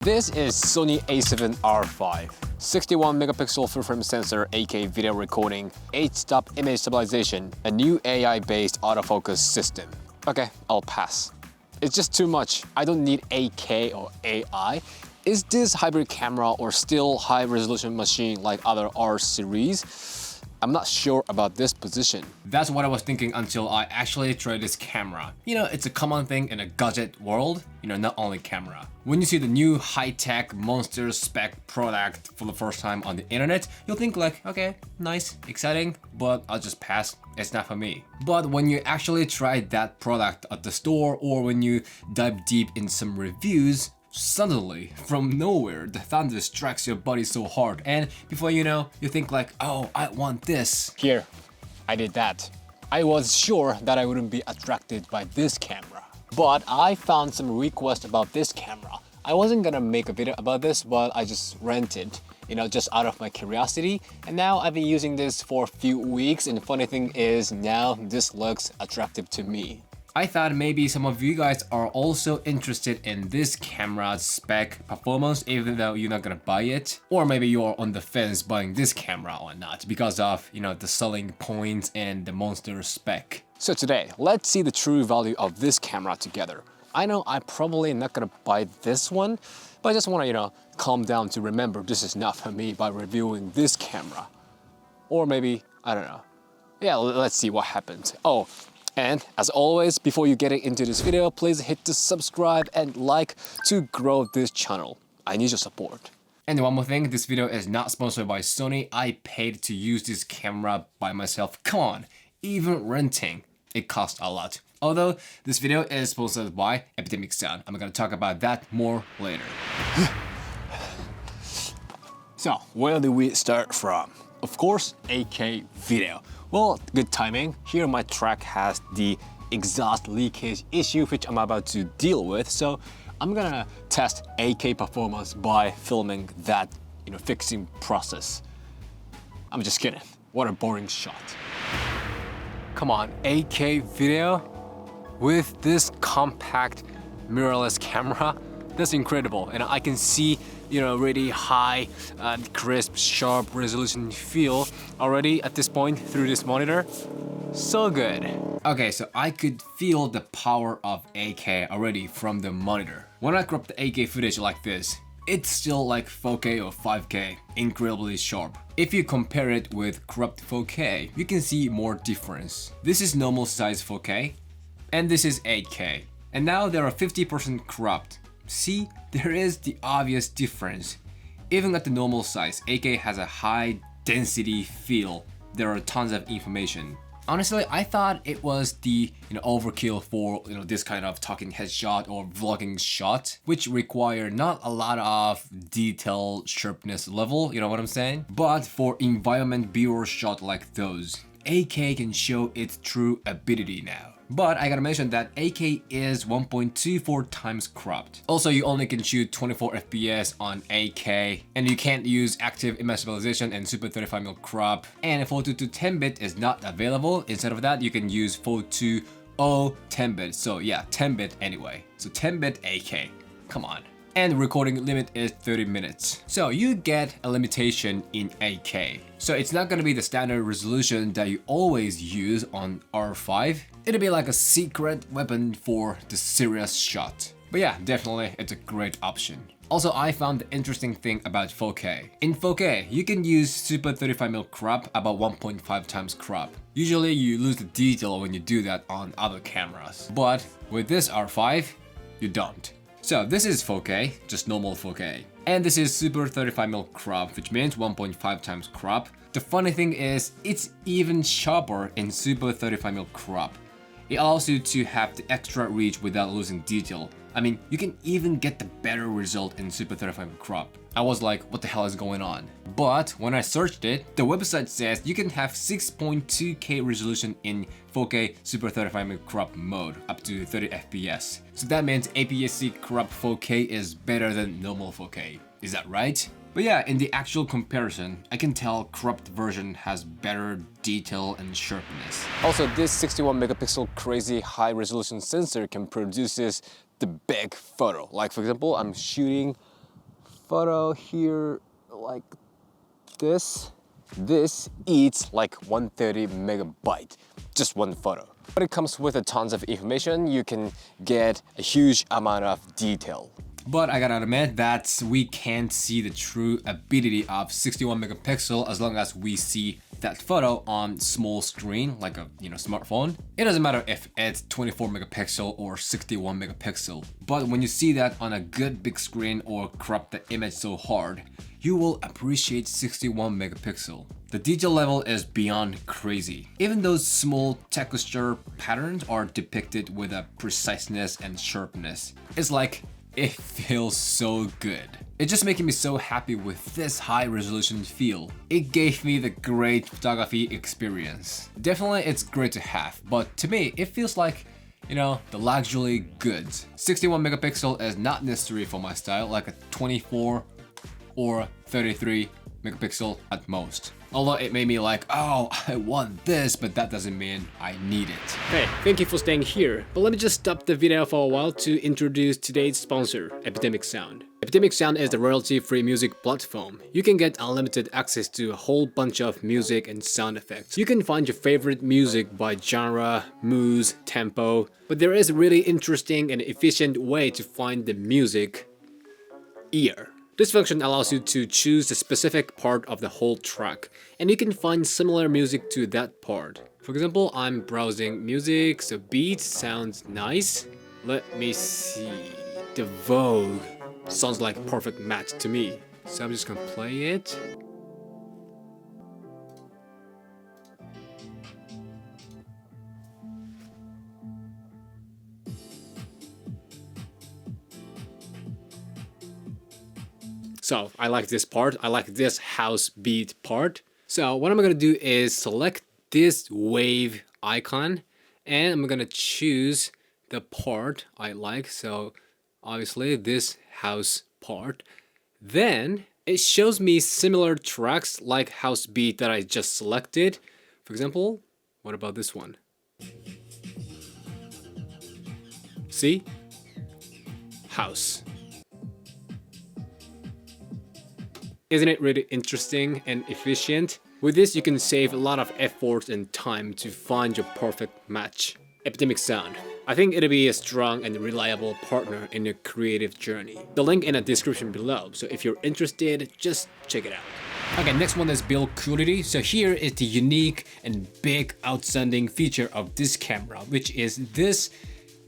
This is Sony A7RV, 61 megapixel full-frame sensor, 8K video recording, 8-stop image stabilization, a new AI-based autofocus system. Okay, I'll pass. It's just too much. I don't need 8K or AI. Is this hybrid camera or still high-resolution machine like other R series? I'm not sure about this position. That's what I was thinking until I actually tried this camera. You know, it's a common thing in a gadget world, not only camera. When you see the new high-tech monster spec product for the first time on the internet, you'll think like, okay, nice, exciting, but I'll just pass. It's not for me. But when you actually try that product at the store or when you dive deep in some reviews, suddenly, from nowhere, the thunder strikes your body so hard, and before you know, you think like, oh, I want this. Here, I did that. I was sure that I wouldn't be attracted by this camera. But I found some requests about this camera. I wasn't gonna make a video about this, but I just rented, just out of my curiosity. And now I've been using this for a few weeks, and the funny thing is now this looks attractive to me. I thought maybe some of you guys are also interested in this camera's spec performance even though you're not gonna buy it. Or maybe you're on the fence buying this camera or not because of, the selling points and the monster spec. So today, let's see the true value of this camera together. I know I'm probably not gonna buy this one, but I just wanna, calm down to remember this is not for me by reviewing this camera. Or maybe, I don't know. Yeah, let's see what happens. Oh. And as always, before you get into this video, please hit the subscribe and like to grow this channel. I need your support. And one more thing, this video is not sponsored by Sony. I paid to use this camera by myself. Come on, even renting, it costs a lot. Although this video is sponsored by Epidemic sound. I'm gonna talk about that more later. So, where do we start from? Of course, 8K video. Well, good timing. Here my track has the exhaust leakage issue which I'm about to deal with. So I'm gonna test 8K performance by filming that, fixing process. I'm just kidding. What a boring shot. Come on, 8K video with this compact mirrorless camera. That's incredible, and I can see, really high, crisp, sharp resolution feel already at this point through this monitor. So good. Okay, so I could feel the power of 8K already from the monitor. When I crop the 8K footage like this, it's still like 4K or 5K, incredibly sharp. If you compare it with cropped 4K, you can see more difference. This is normal size 4K, and this is 8K. And now they are 50% cropped. See, there is the obvious difference. Even at the normal size, 8K has a high density feel. There are tons of information. Honestly, I thought it was the overkill for this kind of talking head shot or vlogging shot, which require not a lot of detail sharpness level, you know what I'm saying? But for environment viewer shot like those, 8K can show its true ability now. But I gotta mention that 8K is 1.24 times cropped. Also, you only can shoot 24 FPS on 8K, and you can't use active image stabilization and super 35mm crop. And 422 10-bit is not available. Instead of that, you can use 420 10-bit. So yeah, 10-bit anyway. So 10-bit 8K. Come on. And the recording limit is 30 minutes. So you get a limitation in 8K. So it's not gonna be the standard resolution that you always use on R5. It'll be like a secret weapon for the serious shot. But yeah, definitely it's a great option. Also, I found the interesting thing about 4K. In 4K, you can use super 35mm crop about 1.5 times crop. Usually you lose the detail when you do that on other cameras. But with this R5, you don't. So this is 4K, just normal 4K. And this is super 35mm crop, which means 1.5 times crop. The funny thing is, it's even sharper in super 35mm crop. It allows you to have the extra reach without losing detail. I mean, you can even get the better result in super 35mm crop. I was like, what the hell is going on? But when I searched it, the website says you can have 6.2K resolution in 4K super 35mm crop mode up to 30 FPS. So that means APS-C crop 4K is better than normal 4K. Is that right? But yeah, in the actual comparison, I can tell cropped version has better detail and sharpness. Also, this 61 megapixel crazy high resolution sensor can produce the big photo. Like for example, I'm shooting photo here like this. This eats like 130 megabyte, just one photo. But it comes with a tons of information. You can get a huge amount of detail. But I gotta admit that we can't see the true ability of 61 megapixel as long as we see that photo on small screen like a smartphone. It doesn't matter if it's 24 megapixel or 61 megapixel. But when you see that on a good big screen or crop the image so hard, you will appreciate 61 megapixel. The detail level is beyond crazy. Even those small texture patterns are depicted with a preciseness and sharpness. It's like it feels so good. It's just making me so happy with this high resolution feel. It gave me the great photography experience. Definitely it's great to have, but to me it feels like, the luxury goods. 61 megapixel is not necessary for my style, like a 24 or 33 megapixel at most. Although it made me like, oh, I want this, but that doesn't mean I need it. Hey, thank you for staying here, but let me just stop the video for a while to introduce today's sponsor, Epidemic Sound. Epidemic Sound is the royalty-free music platform. You can get unlimited access to a whole bunch of music and sound effects. You can find your favorite music by genre, mood, tempo, but there is a really interesting and efficient way to find the music ear. This function allows you to choose a specific part of the whole track, and you can find similar music to that part. For example, I'm browsing music, so beat sounds nice. Let me see. The Vogue sounds like a perfect match to me. So I'm just gonna play it. So I like this part, I like this house beat part. So what I'm gonna do is select this wave icon and I'm gonna choose the part I like. So obviously this house part. Then it shows me similar tracks like house beat that I just selected. For example, what about this one? See? House. Isn't it really interesting and efficient? With this, you can save a lot of effort and time to find your perfect match. Epidemic Sound. I think it'll be a strong and reliable partner in your creative journey. The link in the description below, so if you're interested, just check it out. Okay, next one is build quality. So here is the unique and big outstanding feature of this camera, which is this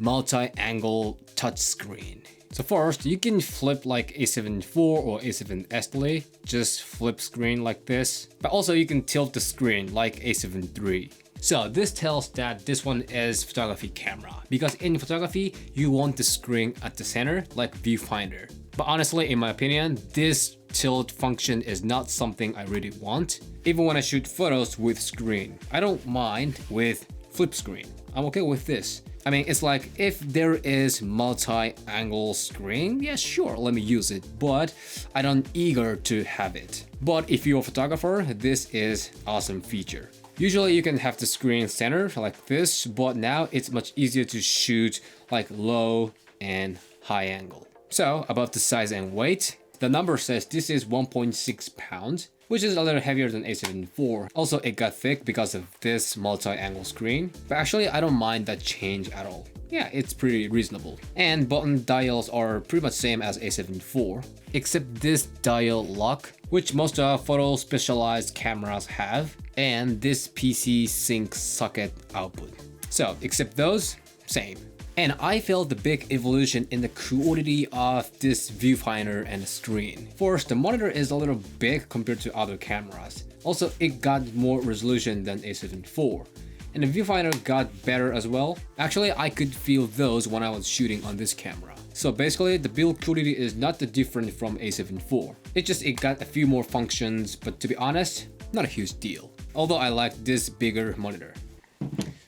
multi-angle touchscreen. So first, you can flip like A7IV or A7III, just flip screen like this. But also you can tilt the screen like A7III. So this tells that this one is photography camera, because in photography, you want the screen at the center like viewfinder. But honestly, in my opinion, this tilt function is not something I really want. Even when I shoot photos with screen, I don't mind with flip screen. I'm okay with this. I mean, it's like if there is multi-angle screen, yeah, sure, let me use it, but I don't eager to have it. But if you're a photographer, this is awesome feature. Usually you can have the screen center like this, but now it's much easier to shoot like low and high angle. So about the size and weight, the number says this is 1.6 pounds, which is a little heavier than A7IV. Also, it got thick because of this multi-angle screen, but actually I don't mind that change at all. Yeah, it's pretty reasonable. And button dials are pretty much same as A7IV, except this dial lock, which most photo specialized cameras have, and this PC sync socket output. So, except those, same. And I felt the big evolution in the quality of this viewfinder and the screen. First, the monitor is a little big compared to other cameras. Also, it got more resolution than A7IV. And the viewfinder got better as well. Actually, I could feel those when I was shooting on this camera. So basically, the build quality is not that different from A7IV. It got a few more functions, but to be honest, not a huge deal. Although I like this bigger monitor.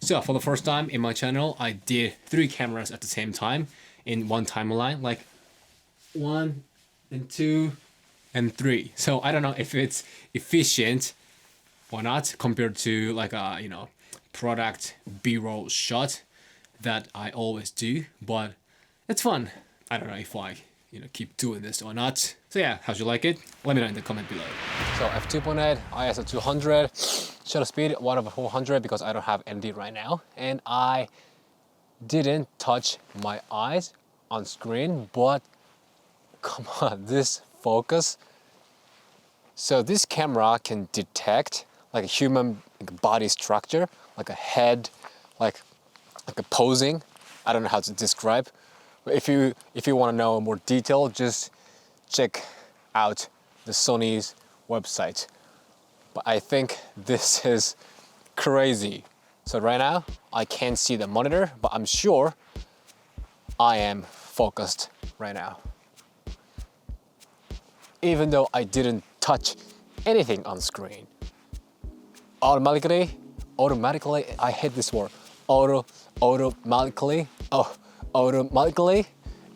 So for the first time in my channel, I did 3 cameras at the same time in one timeline, like 1 and 2 and 3. So I don't know if it's efficient or not compared to like a, product B-roll shot that I always do, but it's fun. I don't know if keep doing this or not. So yeah, how'd you like it? Let me know in the comment below. So F2.8 ISO200, shutter speed 1/400 because I don't have ND right now, and I didn't touch my eyes on screen, but come on, this focus. So this camera can detect like a human body structure, like a head, like a posing. I don't know how to describe. But if you want to know more detail, just check out the Sony's website. But I think this is crazy. So right now, I can't see the monitor, but I'm sure I am focused right now. Even though I didn't touch anything on screen. Automatically, I hate this word. Automatically,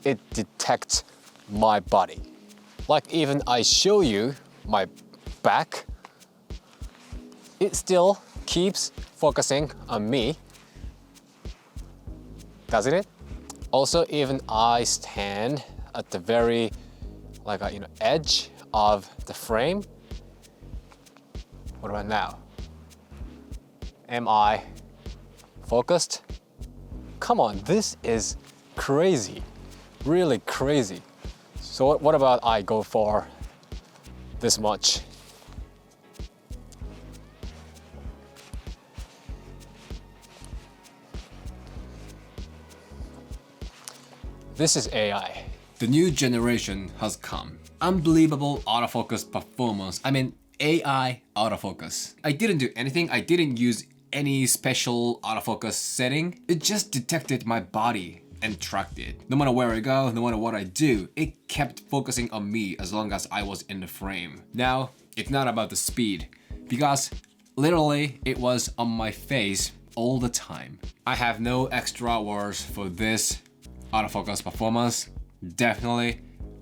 it detects my body. Like even I show you my back, it still keeps focusing on me, doesn't it? Also, even I stand at the very edge of the frame. What about now? Am I focused? Come on, this is crazy, really crazy. So what about I go for this much? This is AI. The new generation has come. Unbelievable autofocus performance. I mean, AI autofocus. I didn't do anything. I didn't use any special autofocus setting. It just detected my body and tracked it. No matter where I go, no matter what I do, it kept focusing on me as long as I was in the frame. Now, it's not about the speed, because literally it was on my face all the time. I have no extra words for this autofocus performance. Definitely,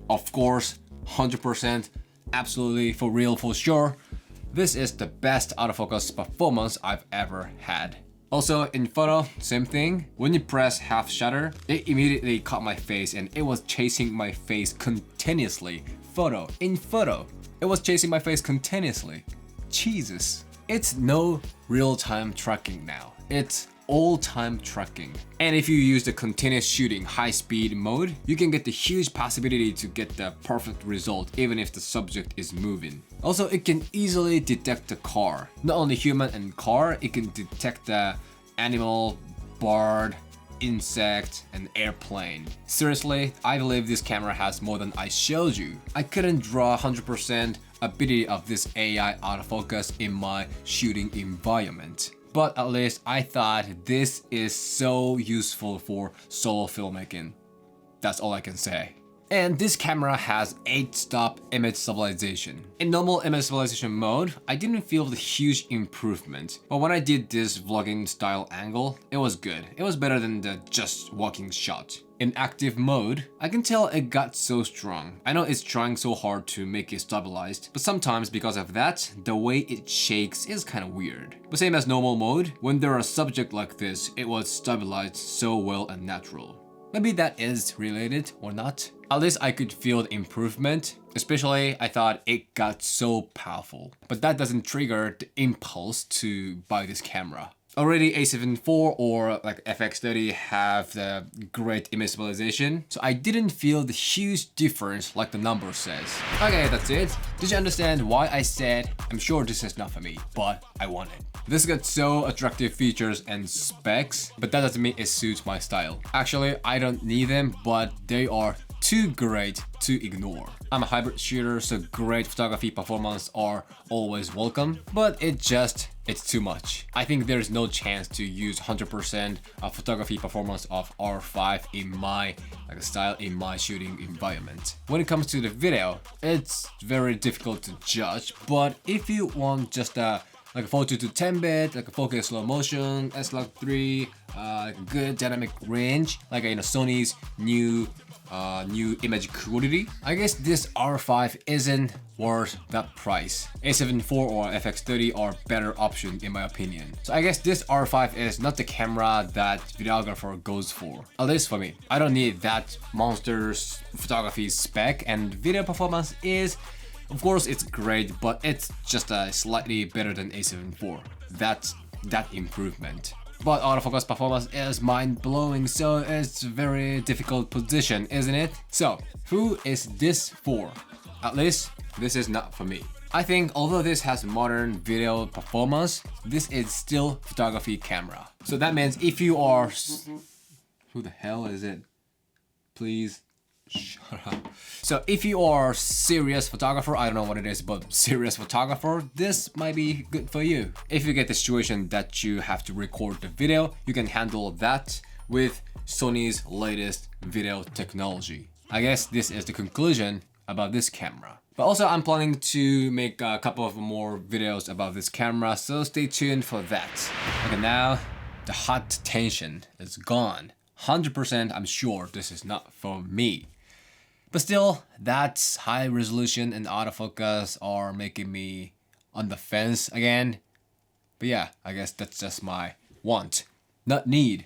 of course, 100%, absolutely, for real, for sure. This is the best autofocus performance I've ever had. Also, in photo, same thing. When you press half shutter, it immediately caught my face and it was chasing my face continuously. In photo, it was chasing my face continuously. Jesus. It's no real-time tracking now. It's all-time tracking. And if you use the continuous shooting high-speed mode, you can get the huge possibility to get the perfect result even if the subject is moving. Also, it can easily detect the car. Not only human and car, it can detect the animal, bird, insect, and airplane. Seriously, I believe this camera has more than I showed you. I couldn't draw 100% ability of this AI autofocus in my shooting environment. But at least I thought this is so useful for solo filmmaking. That's all I can say. And this camera has 8-stop image stabilization. In normal image stabilization mode, I didn't feel the huge improvement. But when I did this vlogging style angle, it was good. It was better than the just walking shot. In active mode, I can tell it got so strong. I know it's trying so hard to make it stabilized, but sometimes because of that, the way it shakes is kind of weird. But same as normal mode, when there are a subject like this, it was stabilized so well and natural. Maybe that is related or not. At least I could feel the improvement. Especially, I thought it got so powerful. But that doesn't trigger the impulse to buy this camera. Already A7IV or like FX30 have the great image stabilization, so I didn't feel the huge difference like the number says. Okay, that's it. Did you understand why I said I'm sure this is not for me, but I want it? This got so attractive features and specs, but that doesn't mean it suits my style. Actually, I don't need them, but they are too great to ignore. I'm a hybrid shooter, so great photography performance are always welcome, but it's too much. I think there's no chance to use 100% of photography performance of R5 in my style in my shooting environment. When it comes to the video, it's very difficult to judge, but if you want just a like a 42 to 10 bit, like a 4K slow motion, S-Log3, like a good dynamic range, like Sony's new image quality. I guess this R5 isn't worth that price. A7IV or FX30 are better option in my opinion. So I guess this R5 is not the camera that videographer goes for. At least for me. I don't need that monster's photography spec, and video performance is, of course it's great, but it's just slightly better than A7IV. That's that improvement. But autofocus performance is mind-blowing, so it's a very difficult position, isn't it? So, who is this for? At least, this is not for me. I think although this has modern video performance, this is still photography camera. So that means if you are... Who the hell is it? Please shut up. So if you are serious photographer, I don't know what it is, but serious photographer, this might be good for you. If you get the situation that you have to record the video, you can handle that with Sony's latest video technology. I guess this is the conclusion about this camera. But also I'm planning to make a couple of more videos about this camera, so stay tuned for that. Okay, now the hot tension is gone. 100% I'm sure this is not for me. But still, that high resolution and autofocus are making me on the fence again. But yeah, I guess that's just my want, not need.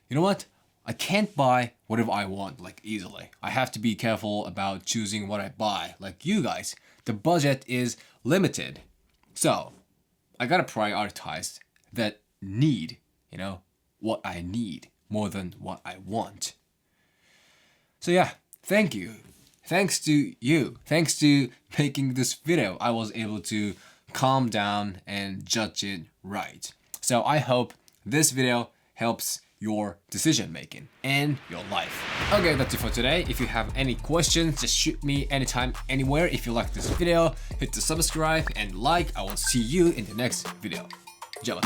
You know what? I can't buy whatever I want like easily. I have to be careful about choosing what I buy. Like you guys, the budget is limited. So I gotta prioritize that need, what I need more than what I want. So yeah. Thank you. Thanks to you. Thanks to making this video, I was able to calm down and judge it right. So I hope this video helps your decision making and your life. Okay, that's it for today. If you have any questions, just shoot me anytime, anywhere. If you like this video, hit the subscribe and like. I will see you in the next video. Ciao.